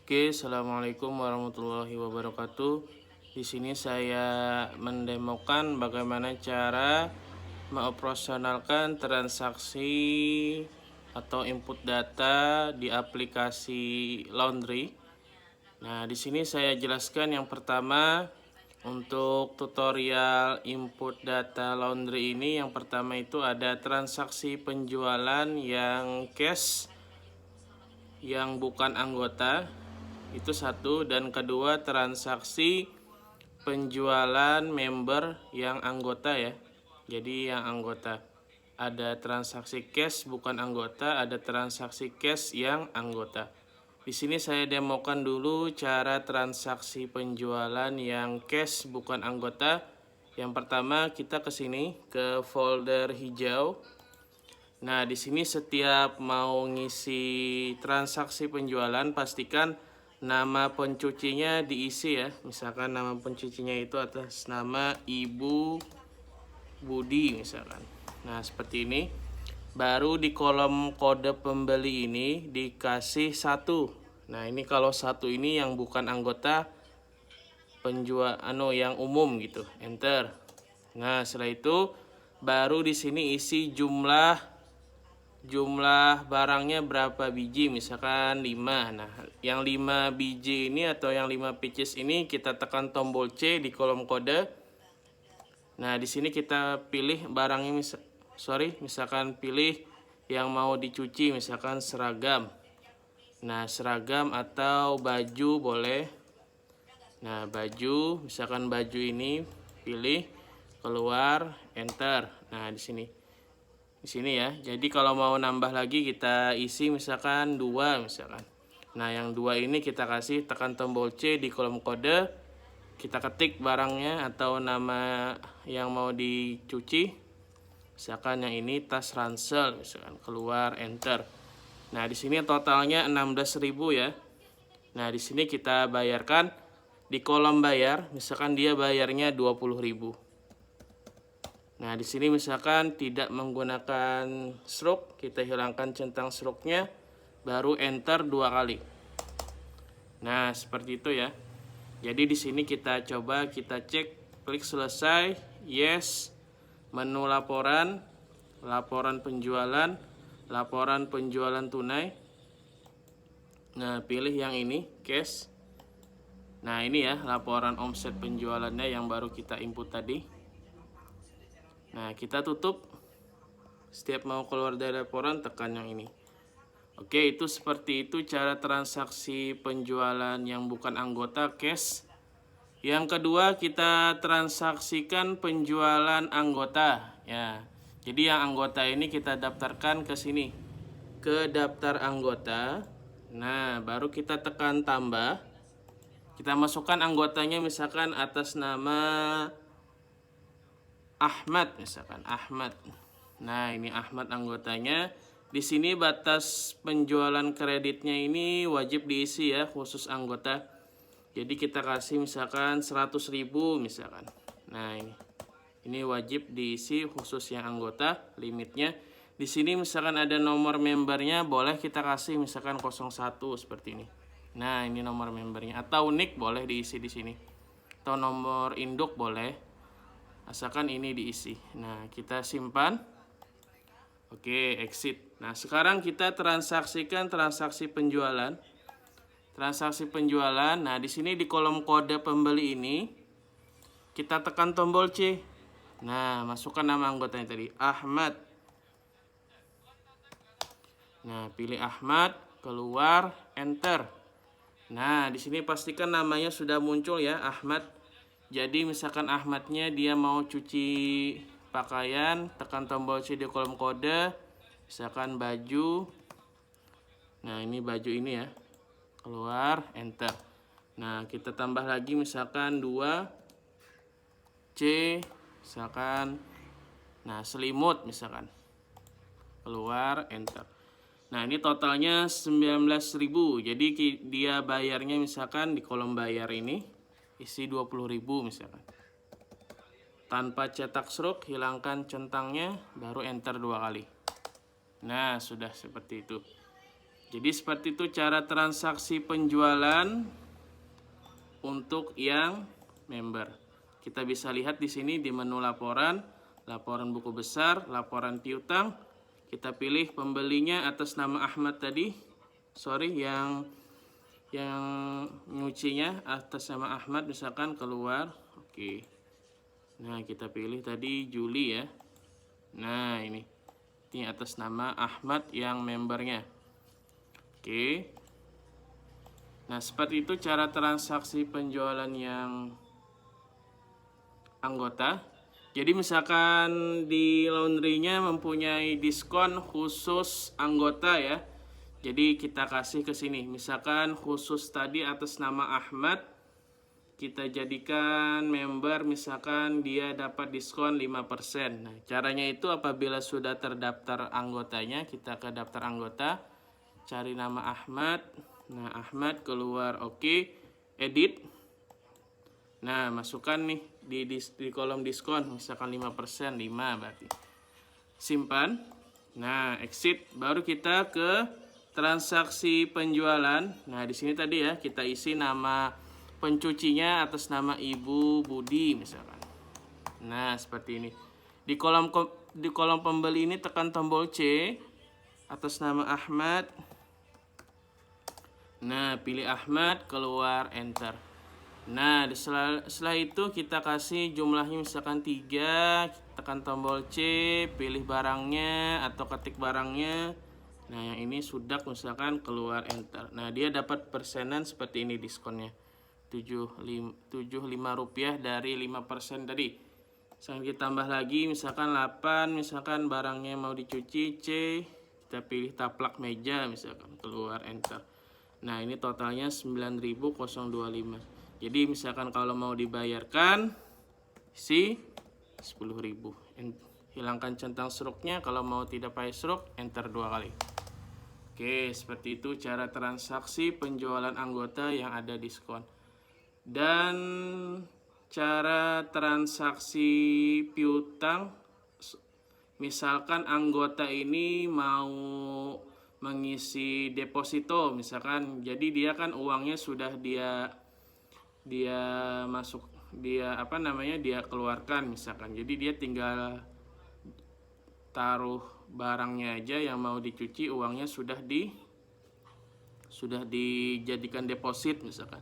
Oke, assalamualaikum warahmatullahi wabarakatuh. Di sini saya mendemokan bagaimana cara mengoperasionalkan transaksi atau input data di aplikasi Laundry. Nah, di sini saya jelaskan yang pertama untuk tutorial input data Laundry ini. Yang pertama itu ada transaksi penjualan yang cash yang bukan anggota. Itu satu, dan kedua transaksi penjualan member yang anggota ya. Jadi yang anggota. Ada transaksi cash bukan anggota, ada transaksi cash yang anggota. Di sini saya demokan dulu cara transaksi penjualan yang cash bukan anggota. Yang pertama kita ke sini ke folder hijau. Nah, di sini setiap mau ngisi transaksi penjualan pastikan nama pencucinya diisi ya. Misalkan nama pencucinya itu atas nama Ibu Budi misalkan. Nah, seperti ini. Baru di kolom kode pembeli ini dikasih 1. Nah, ini kalau 1 ini yang bukan anggota penjual yang umum gitu. Enter. Nah, setelah itu baru di sini isi jumlah barangnya berapa biji, misalkan 5. Nah, yang 5 biji ini atau yang 5 pieces ini kita tekan tombol C di kolom kode. Nah, di sini kita pilih barangnya, misalkan pilih yang mau dicuci, misalkan seragam. Nah, seragam atau baju boleh. Nah, baju, misalkan baju ini pilih, keluar, enter. Nah, di sini ya. Jadi kalau mau nambah lagi kita isi misalkan 2 misalkan. Nah, yang 2 ini kita kasih tekan tombol C di kolom kode. Kita ketik barangnya atau nama yang mau dicuci. Misalkan yang ini tas ransel misalkan, keluar, enter. Nah, di sini totalnya 16.000 ya. Nah, di sini kita bayarkan di kolom bayar, misalkan dia bayarnya 20.000. Nah, di sini misalkan tidak menggunakan stroke, kita hilangkan centang stroke-nya, baru enter 2 kali. Nah, seperti itu ya. Jadi di sini kita coba kita cek, klik selesai, yes, menu laporan, laporan penjualan tunai. Nah, pilih yang ini, cash. Nah, ini ya laporan omset penjualannya yang baru kita input tadi. Nah, kita tutup. Setiap mau keluar dari laporan tekan yang ini. Oke, itu seperti itu cara transaksi penjualan yang bukan anggota cash. Yang kedua, kita transaksikan penjualan anggota ya. Jadi yang anggota ini kita daftarkan ke sini, ke daftar anggota. Nah, baru kita tekan tambah. Kita masukkan anggotanya misalkan atas nama Ahmad misalkan, Ahmad. Nah, ini Ahmad anggotanya. Di sini batas penjualan kreditnya ini wajib diisi ya, khusus anggota. Jadi kita kasih misalkan 100.000 misalkan. Nah, ini wajib diisi khusus yang anggota, limitnya. Di sini misalkan ada nomor membernya, boleh kita kasih misalkan 01 seperti ini. Nah, ini nomor membernya, atau nick boleh diisi di sini. Atau nomor induk boleh. Asalkan ini diisi. Nah, kita simpan. Oke, exit. Nah, sekarang kita transaksikan transaksi penjualan. Transaksi penjualan. Nah, di sini di kolom kode pembeli ini kita tekan tombol C. Nah, masukkan nama anggotanya tadi, Ahmad. Nah, pilih Ahmad, keluar, enter. Nah, di sini pastikan namanya sudah muncul ya, Ahmad. Jadi misalkan Ahmadnya dia mau cuci pakaian, tekan tombol C di kolom kode, misalkan baju. Nah, ini baju ini ya. Keluar, enter. Nah, kita tambah lagi misalkan 2 C, misalkan. Nah, selimut misalkan. Keluar, enter. Nah, ini totalnya 19.000. Jadi dia bayarnya misalkan di kolom bayar ini isi 20.000 misalkan. Tanpa cetak stroke, hilangkan centangnya, baru enter 2 kali. Nah, sudah seperti itu. Jadi seperti itu cara transaksi penjualan untuk yang member. Kita bisa lihat di sini di menu laporan, laporan buku besar, laporan piutang. Kita pilih pembelinya atas nama Ahmad tadi. Sorry, yang nyucinya atas nama Ahmad misalkan keluar. Oke. Nah, kita pilih tadi Juli ya. Nah, ini atas nama Ahmad yang membernya. Oke. Nah, seperti itu cara transaksi penjualan yang anggota. Jadi misalkan di laundry-nya mempunyai diskon khusus anggota ya. Jadi kita kasih ke sini. Misalkan khusus tadi atas nama Ahmad, kita jadikan member, misalkan dia dapat diskon 5%. Nah, caranya itu apabila sudah terdaftar anggotanya, kita ke daftar anggota, cari nama Ahmad. Nah, Ahmad keluar oke, edit. Nah, masukkan nih di kolom diskon, misalkan 5%, 5 berarti. Simpan. Nah, exit, baru kita ke transaksi penjualan. Nah, di sini tadi ya kita isi nama pencucinya atas nama Ibu Budi misalkan. Nah, seperti ini. Di kolom pembeli ini tekan tombol C atas nama Ahmad. Nah, pilih Ahmad, keluar enter. Nah, setelah itu kita kasih jumlahnya misalkan 3, tekan tombol C, pilih barangnya atau ketik barangnya. Nah, yang ini sudah misalkan keluar enter. Nah, dia dapat persenan seperti ini diskonnya. 75 rupiah dari 5% tadi. Misalkan kita tambah lagi misalkan 8, misalkan barangnya mau dicuci C, kita pilih taplak meja misalkan, keluar enter. Nah, ini totalnya 9.025. Jadi misalkan kalau mau dibayarkan isi 10.000. Hilangkan centang seruknya, kalau mau tidak pakai seruk enter 2 kali. Oke, seperti itu cara transaksi penjualan anggota yang ada diskon. Dan cara transaksi piutang, misalkan anggota ini mau mengisi deposito misalkan, jadi dia kan uangnya sudah dia masuk, dia keluarkan misalkan, jadi dia tinggal taruh barangnya aja yang mau dicuci, uangnya sudah dijadikan deposit misalkan.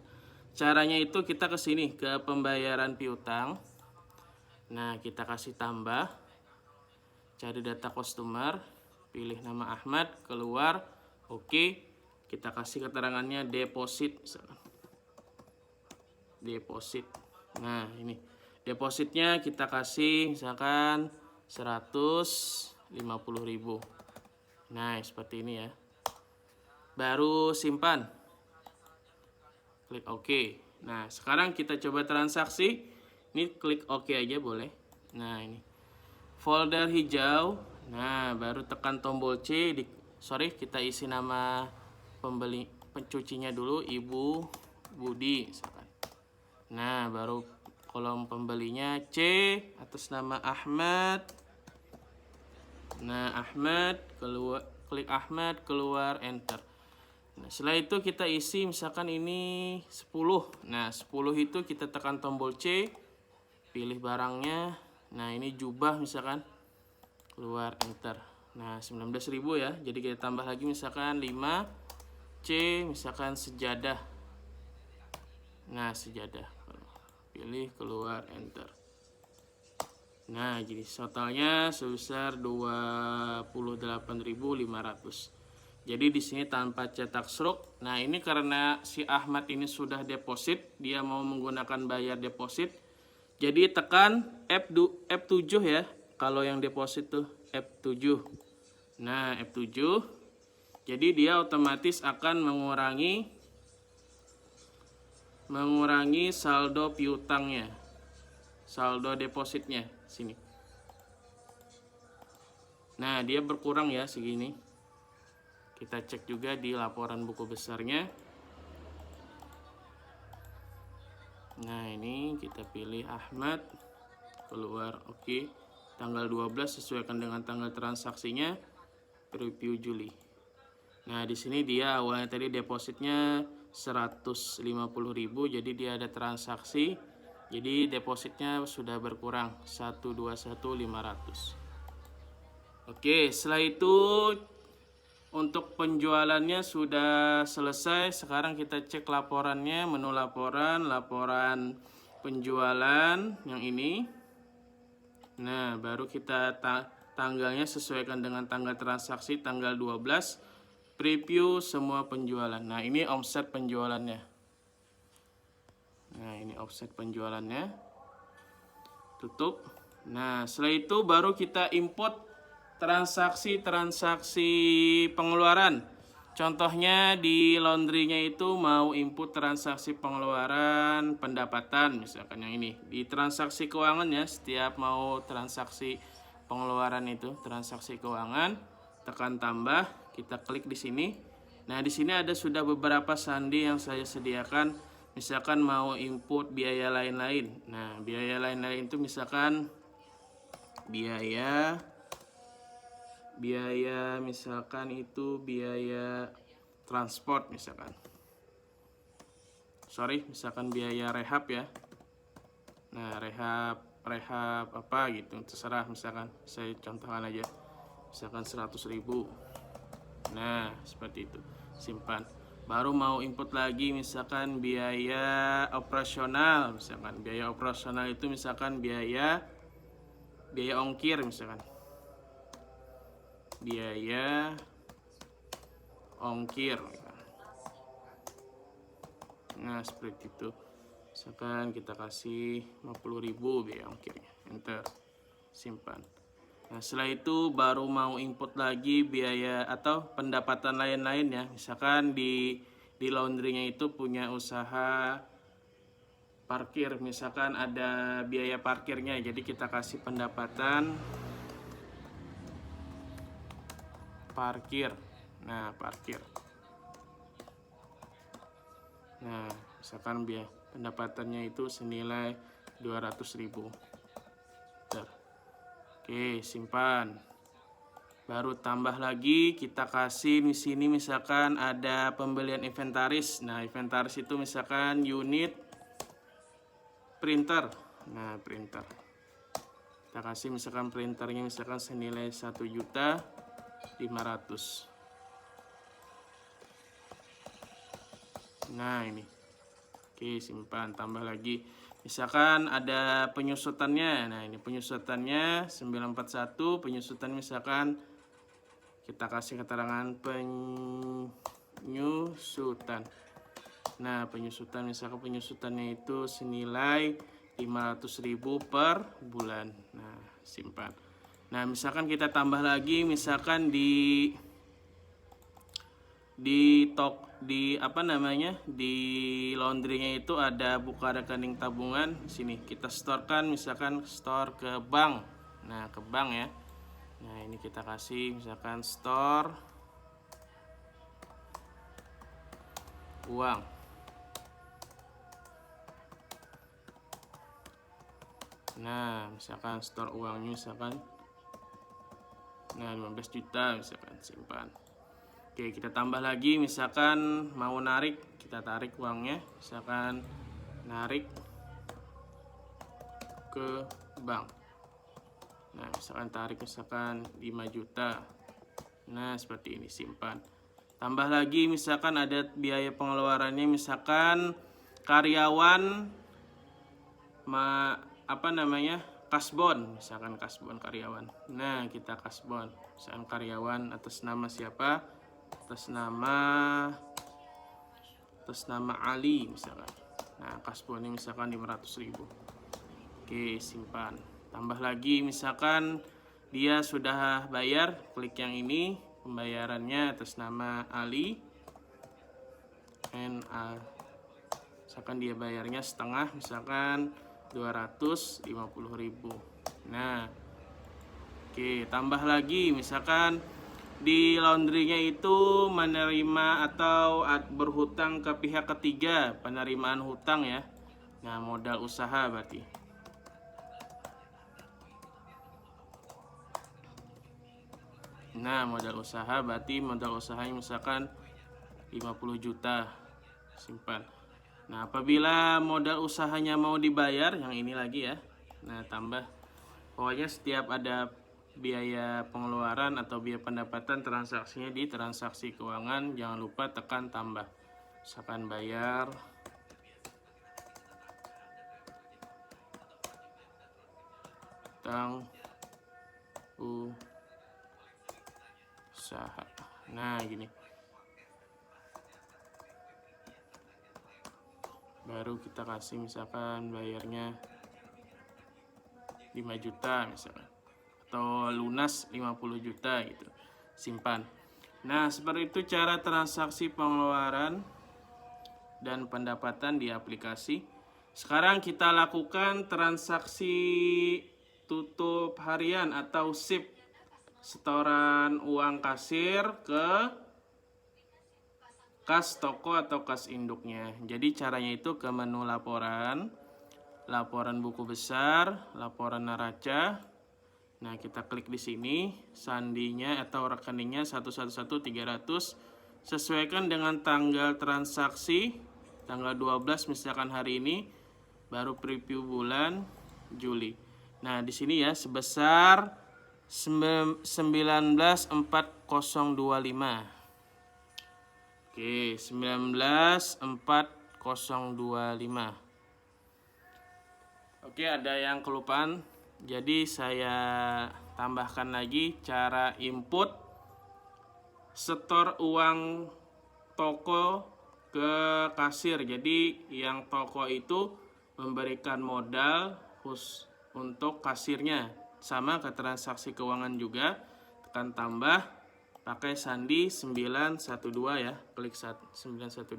Caranya itu kita ke sini ke pembayaran piutang. Nah, kita kasih tambah, cari data customer, pilih nama Ahmad, keluar oke. Kita kasih keterangannya deposit misalkan. Deposit. Nah, ini depositnya kita kasih misalkan 150.000. Nah, seperti ini ya. Baru simpan. Klik OK. Nah, sekarang kita coba transaksi. Ini klik OK aja boleh. Nah, ini folder hijau. Nah, baru tekan tombol C. Kita isi nama pencucinya dulu, Ibu Budi misalkan. Nah, baru kolom pembelinya C atas nama Ahmad. Nah, Ahmad, klik Ahmad, keluar enter. Nah, setelah itu kita isi misalkan ini 10. Nah, 10 itu kita tekan tombol C, pilih barangnya. Nah, ini jubah misalkan, keluar enter. Nah, 19.000 ya. Jadi kita tambah lagi misalkan 5 C, misalkan sejadah. Nah, sejadah. Pilih, keluar enter. Nah, jadi totalnya sebesar 28.500. Jadi di sini tanpa cetak struk. Nah, ini karena si Ahmad ini sudah deposit, dia mau menggunakan bayar deposit. Jadi tekan F7 ya. Kalau yang deposit tuh F7. Nah, F7. Jadi dia otomatis akan mengurangi saldo piutangnya. Saldo depositnya sini. Nah, dia berkurang ya segini. Kita cek juga di laporan buku besarnya. Nah, ini kita pilih Ahmad, keluar oke. Tanggal 12 sesuaikan dengan tanggal transaksinya, preview Juli. Nah, di sini dia awalnya tadi depositnya 150.000, jadi dia ada transaksi. Jadi depositnya sudah berkurang 121.500. Oke, setelah itu untuk penjualannya sudah selesai. Sekarang kita cek laporannya, menu laporan, laporan penjualan yang ini. Nah, baru kita tanggalnya sesuaikan dengan tanggal transaksi tanggal 12. Preview semua penjualan. Nah, ini omset penjualannya. Nah, ini offset penjualannya. Tutup. Nah, setelah itu baru kita import transaksi pengeluaran. Contohnya di laundry-nya itu mau input transaksi pengeluaran pendapatan, misalkan yang ini. Di transaksi keuangan ya, setiap mau transaksi pengeluaran itu, transaksi keuangan, tekan tambah, kita klik di sini. Nah, di sini ada sudah beberapa sandi yang saya sediakan. Misalkan mau input biaya lain-lain. Nah, biaya lain-lain itu misalkan biaya misalkan itu biaya transport misalkan. Misalkan biaya rehab ya. Nah, rehab apa gitu, terserah, misalkan saya contohkan aja. Misalkan 100.000. Nah, seperti itu. Simpan. Baru mau input lagi misalkan biaya operasional, misalkan biaya operasional itu misalkan biaya ongkir misalkan. Biaya ongkir. Nah, seperti itu. Misalkan kita kasih 50.000 biaya ongkirnya. Enter. Simpan. Nah, setelah itu baru mau input lagi biaya atau pendapatan lain-lain ya. Misalkan di laundry-nya itu punya usaha parkir, misalkan ada biaya parkirnya. Jadi kita kasih pendapatan parkir. Nah, parkir. Nah, misalkan biaya pendapatannya itu senilai 200.000. Oke, simpan. Baru tambah lagi, kita kasih di sini misalkan ada pembelian inventaris. Nah, inventaris itu misalkan unit printer. Nah, printer. Kita kasih misalkan printernya misalkan senilai 1.500.000. Nah, ini. Oke, simpan, tambah lagi. Misalkan ada penyusutannya. Nah, ini penyusutannya 941, penyusutan misalkan kita kasih keterangan penyusutan. Nah, penyusutan misalkan penyusutannya itu senilai 500.000 per bulan. Nah, simpan. Nah, misalkan kita tambah lagi misalkan di laundry-nya itu ada buka rekening tabungan. Sini kita storekan misalkan store ke bank. Nah, ke bank ya. Nah, ini kita kasih misalkan store uang. Nah, misalkan store uangnya misalkan 15 juta misalkan, simpan. Oke, kita tambah lagi misalkan mau narik, kita tarik uangnya, misalkan narik ke bank. Nah, misalkan tarik misalkan 5 juta. Nah, seperti ini, simpan. Tambah lagi misalkan ada biaya pengeluarannya, misalkan karyawan kasbon, misalkan kasbon karyawan. Nah, kita kasbon, misalkan karyawan atas nama siapa? Atas nama Ali misalkan. Nah, kasbonnya misalkan 500.000. Oke, simpan. Tambah lagi misalkan dia sudah bayar, klik yang ini, pembayarannya atas nama Ali. Misalkan dia bayarnya setengah, misalkan 250.000. Nah, oke, tambah lagi misalkan di laundry-nya itu menerima atau berhutang ke pihak ketiga, penerimaan hutang ya. Nah, modal usaha berarti. Nah, modal usaha berarti modal usahanya misalkan 50 juta, simpan. Nah, apabila modal usahanya mau dibayar, yang ini lagi ya. Nah, tambah. Pokoknya setiap ada biaya pengeluaran atau biaya pendapatan transaksinya di transaksi keuangan, jangan lupa tekan tambah. Misalkan bayar utang usaha. Nah, gini. Baru kita kasih misalkan bayarnya 5 juta misalkan. Atau lunas 50 juta gitu. Simpan. Nah, seperti itu cara transaksi pengeluaran dan pendapatan di aplikasi. Sekarang kita lakukan transaksi tutup harian atau SIP, setoran uang kasir ke kas toko atau kas induknya. Jadi caranya itu ke menu laporan, laporan buku besar, laporan neraca. Nah, kita klik di sini, sandinya atau rekeningnya 111.300, sesuaikan dengan tanggal transaksi, tanggal 12 misalkan hari ini, baru preview bulan Juli. Nah, di sini ya sebesar 19.4025. Oke, 19.4025. Oke, ada yang kelupaan. Jadi saya tambahkan lagi cara input setor uang toko ke kasir. Jadi yang toko itu memberikan modal khusus untuk kasirnya. Sama ke transaksi keuangan juga. Tekan tambah, pakai sandi 912 ya. Klik 912.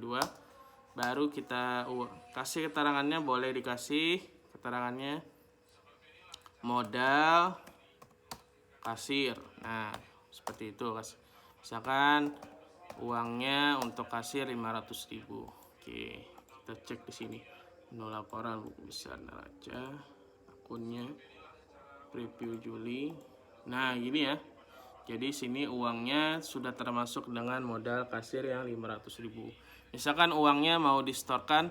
Baru kita kasih keterangannya, boleh dikasih keterangannya modal kasir. Nah, seperti itu. Misalkan uangnya untuk kasir 500.000. Oke, kita cek di sini. Menu laporan buku besar neraca, akunnya preview Juli. Nah, gini ya. Jadi sini uangnya sudah termasuk dengan modal kasir yang 500.000. Misalkan uangnya mau distorkan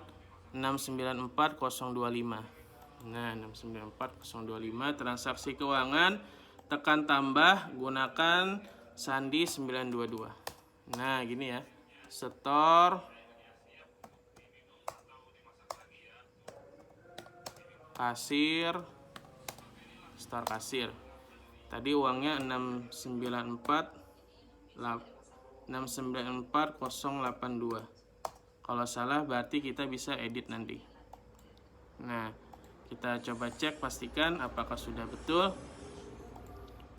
694.025. Nah, 694.025 transaksi keuangan, tekan tambah, gunakan sandi 922. Nah, gini ya. Setor kasir, setor kasir. Tadi uangnya 694.082. Kalau salah berarti kita bisa edit nanti. Nah, kita coba cek, pastikan apakah sudah betul.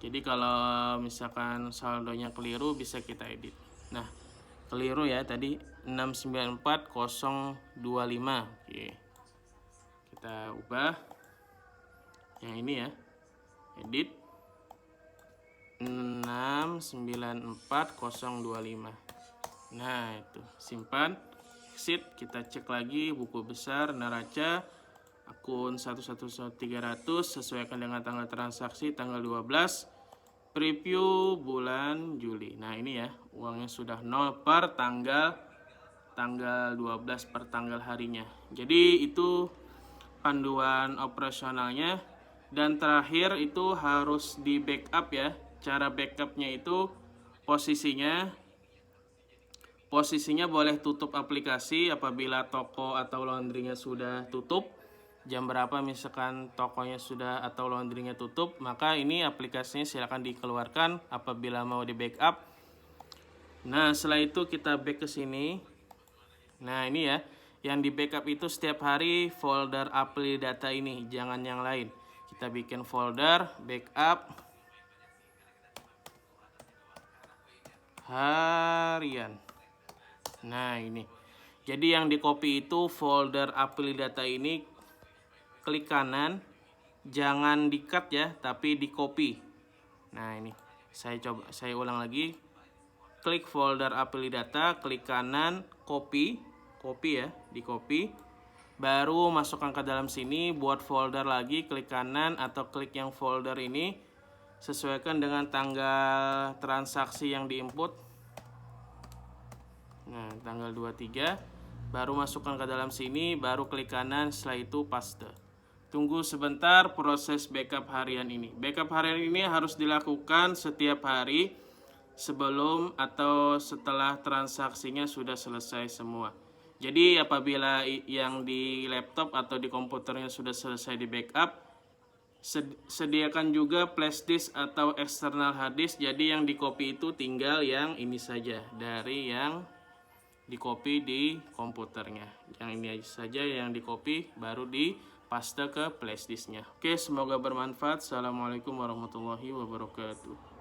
Jadi kalau misalkan saldonya keliru bisa kita edit. Nah, keliru ya tadi 694.025. Oke. Kita ubah yang ini ya. Edit 694.025. Nah, itu simpan, exit, kita cek lagi buku besar neraca akun 111.300, sesuaikan dengan tanggal transaksi tanggal 12, preview bulan Juli. Nah, ini ya, uangnya sudah 0 per tanggal 12 per tanggal harinya. Jadi itu panduan operasionalnya. Dan terakhir itu harus di backup ya. Cara backupnya itu posisinya boleh tutup aplikasi apabila toko atau laundrynya sudah tutup. Jam berapa misalkan tokonya sudah atau laundrynya tutup, maka ini aplikasinya silakan dikeluarkan apabila mau di backup. Nah, setelah itu kita back ke sini. Nah, ini ya, yang di backup itu setiap hari folder apply data ini, jangan yang lain. Kita bikin folder backup harian. Nah, ini. Jadi yang di copy itu folder apply data ini, klik kanan, jangan di-cut ya, tapi di-copy. Nah, ini. Saya ulang lagi. Klik folder apply data, klik kanan, copy ya, di-copy. Baru masukkan ke dalam sini, buat folder lagi, klik kanan atau klik yang folder ini, sesuaikan dengan tanggal transaksi yang diinput. Nah, tanggal 23, baru masukkan ke dalam sini, baru klik kanan, setelah itu paste. Tunggu sebentar proses backup harian ini. Backup harian ini harus dilakukan setiap hari sebelum atau setelah transaksinya sudah selesai semua. Jadi apabila yang di laptop atau di komputernya sudah selesai di backup, sediakan juga flash disk atau external hard disk. Jadi yang di copy itu tinggal yang ini saja dari yang di copy di komputernya. Yang ini saja yang di copy, baru di paste ke flash disknya. Oke, semoga bermanfaat. Assalamualaikum warahmatullahi wabarakatuh.